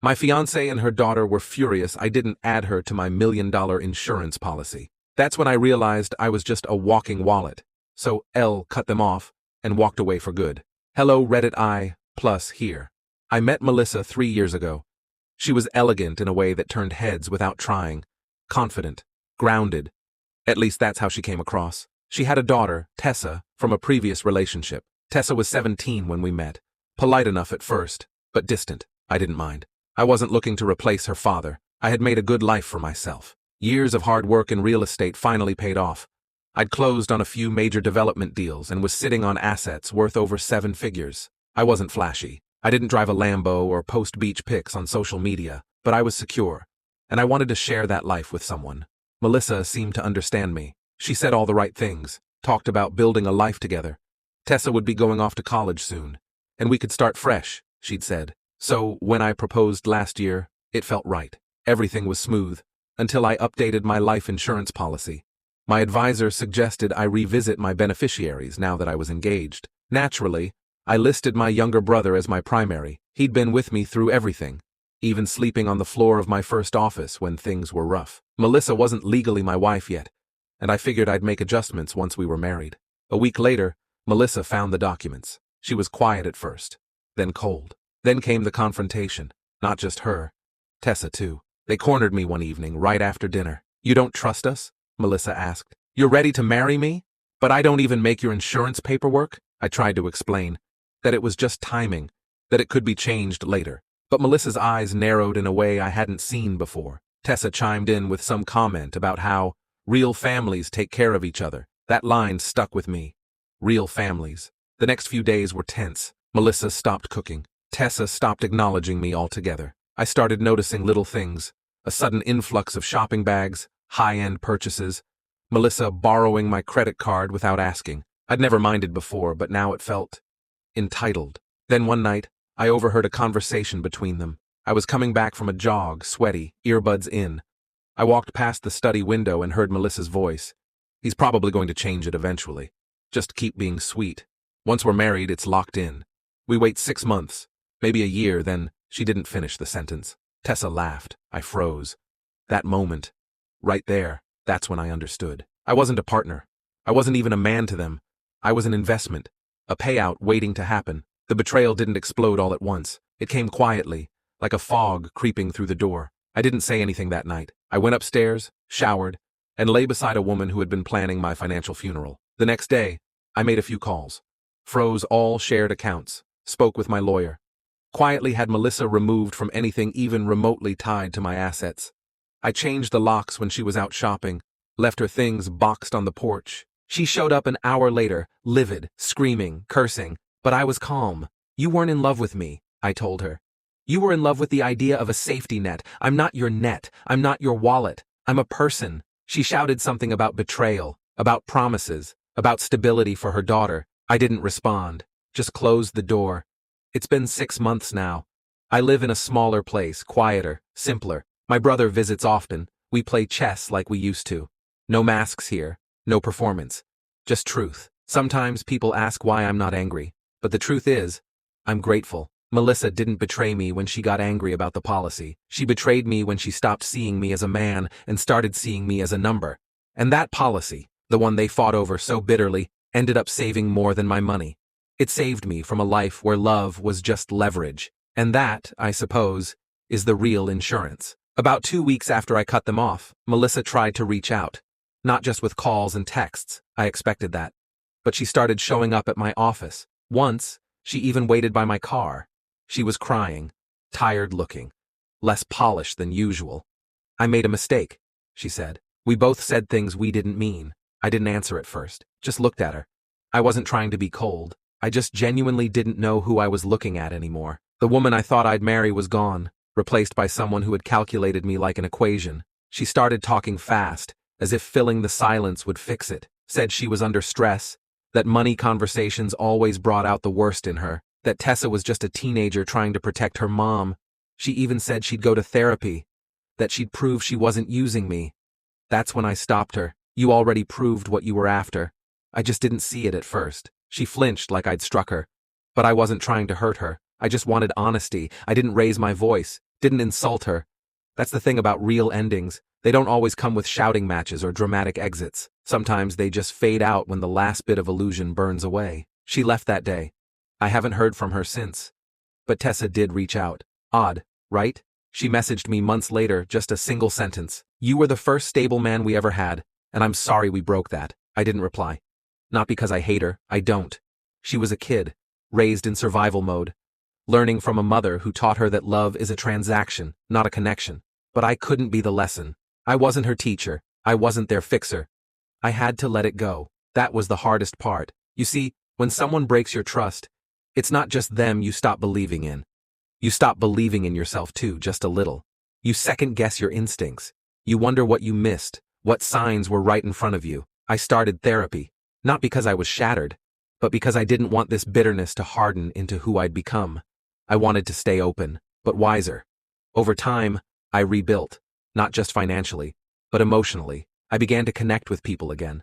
My fiancée and her daughter were furious I didn't add her to my $1 million insurance policy. That's when I realized I was just a walking wallet. So L cut them off and walked away for good. Hello Reddit I plus here. I met Melissa 3 years ago. She was elegant in a way that turned heads without trying. Confident. Grounded. At least that's how she came across. She had a daughter, Tessa, from a previous relationship. Tessa was 17 when we met. Polite enough at first, but distant. I didn't mind. I wasn't looking to replace her father. I had made a good life for myself. Years of hard work in real estate finally paid off. I'd closed on a few major development deals and was sitting on assets worth over 7 figures. I wasn't flashy. I didn't drive a Lambo or post beach pics on social media, but I was secure, and I wanted to share that life with someone. Melissa seemed to understand me. She said all the right things, talked about building a life together. Tessa would be going off to college soon, and we could start fresh, she'd said. So when I proposed last year, it felt right. Everything was smooth, until I updated my life insurance policy. My advisor suggested I revisit my beneficiaries now that I was engaged. Naturally, I listed my younger brother as my primary. He'd been with me through everything, even sleeping on the floor of my first office when things were rough. Melissa wasn't legally my wife yet, and I figured I'd make adjustments once we were married. A week later, Melissa found the documents. She was quiet at first, then cold. Then came the confrontation. Not just her. Tessa, too. They cornered me one evening, right after dinner. You don't trust us? Melissa asked. You're ready to marry me? But I don't even make your insurance paperwork? I tried to explain. That it was just timing. That it could be changed later. But Melissa's eyes narrowed in a way I hadn't seen before. Tessa chimed in with some comment about how real families take care of each other. That line stuck with me. Real families. The next few days were tense. Melissa stopped cooking. Tessa stopped acknowledging me altogether. I started noticing little things. A sudden influx of shopping bags, high-end purchases. Melissa borrowing my credit card without asking. I'd never minded before, but now it felt entitled. Then one night, I overheard a conversation between them. I was coming back from a jog, sweaty, earbuds in. I walked past the study window and heard Melissa's voice. He's probably going to change it eventually. Just keep being sweet. Once we're married, it's locked in. We wait 6 months. Maybe a year, then she didn't finish the sentence. Tessa laughed. I froze. That moment, right there, that's when I understood. I wasn't a partner. I wasn't even a man to them. I was an investment, a payout waiting to happen. The betrayal didn't explode all at once. It came quietly, like a fog creeping through the door. I didn't say anything that night. I went upstairs, showered, and lay beside a woman who had been planning my financial funeral. The next day, I made a few calls, froze all shared accounts, spoke with my lawyer. Quietly had Melissa removed from anything even remotely tied to my assets. I changed the locks when she was out shopping, left her things boxed on the porch. She showed up an hour later, livid, screaming, cursing, but I was calm. You weren't in love with me, I told her. You were in love with the idea of a safety net. I'm not your net. I'm not your wallet. I'm a person. She shouted something about betrayal, about promises, about stability for her daughter. I didn't respond, just closed the door. It's been 6 months now. I live in a smaller place, quieter, simpler. My brother visits often. We play chess like we used to. No masks here, no performance. Just truth. Sometimes people ask why I'm not angry, but the truth is, I'm grateful. Melissa didn't betray me when she got angry about the policy. She betrayed me when she stopped seeing me as a man and started seeing me as a number. And that policy, the one they fought over so bitterly, ended up saving more than my money. It saved me from a life where love was just leverage. And that, I suppose, is the real insurance. About 2 weeks after I cut them off, Melissa tried to reach out. Not just with calls and texts, I expected that. But she started showing up at my office. Once, she even waited by my car. She was crying, tired looking, less polished than usual. I made a mistake, she said. We both said things we didn't mean. I didn't answer at first, just looked at her. I wasn't trying to be cold. I just genuinely didn't know who I was looking at anymore. The woman I thought I'd marry was gone, replaced by someone who had calculated me like an equation. She started talking fast, as if filling the silence would fix it. Said she was under stress, that money conversations always brought out the worst in her, that Tessa was just a teenager trying to protect her mom. She even said she'd go to therapy, that she'd prove she wasn't using me. That's when I stopped her. You already proved what you were after. I just didn't see it at first. She flinched like I'd struck her. But I wasn't trying to hurt her. I just wanted honesty. I didn't raise my voice. Didn't insult her. That's the thing about real endings. They don't always come with shouting matches or dramatic exits. Sometimes they just fade out when the last bit of illusion burns away. She left that day. I haven't heard from her since. But Tessa did reach out. Odd, right? She messaged me months later, just a single sentence. You were the first stable man we ever had, and I'm sorry we broke that. I didn't reply. Not because I hate her, I don't. She was a kid, raised in survival mode, learning from a mother who taught her that love is a transaction, not a connection. But I couldn't be the lesson. I wasn't her teacher. I wasn't their fixer. I had to let it go. That was the hardest part. You see, when someone breaks your trust, it's not just them you stop believing in. You stop believing in yourself too, just a little. You second-guess your instincts. You wonder what you missed, what signs were right in front of you. I started therapy, not because I was shattered, but because I didn't want this bitterness to harden into who I'd become. I wanted to stay open, but wiser. Over time, I rebuilt, not just financially, but emotionally. I began to connect with people again.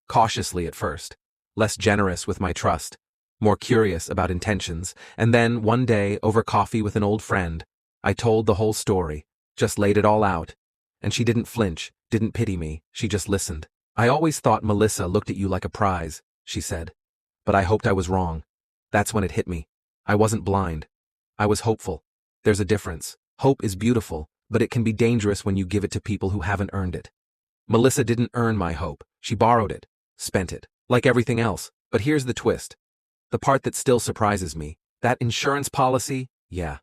Cautiously at first, less generous with my trust, more curious about intentions, and then, one day, over coffee with an old friend, I told the whole story, just laid it all out. And she didn't flinch, didn't pity me, she just listened. I always thought Melissa looked at you like a prize, she said. But I hoped I was wrong. That's when it hit me. I wasn't blind. I was hopeful. There's a difference. Hope is beautiful, but it can be dangerous when you give it to people who haven't earned it. Melissa didn't earn my hope. She borrowed it, spent it, like everything else. But here's the twist. The part that still surprises me. That insurance policy, yeah.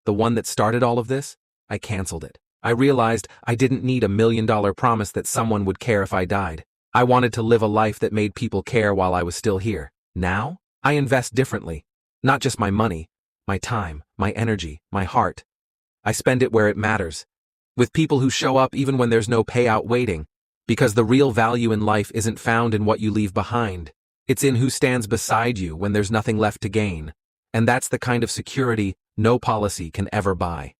The one that started all of this, I canceled it. I realized I didn't need $1 million promise that someone would care if I died. I wanted to live a life that made people care while I was still here. Now, I invest differently. Not just my money, my time, my energy, my heart. I spend it where it matters. With people who show up even when there's no payout waiting. Because the real value in life isn't found in what you leave behind. It's in who stands beside you when there's nothing left to gain. And that's the kind of security no policy can ever buy.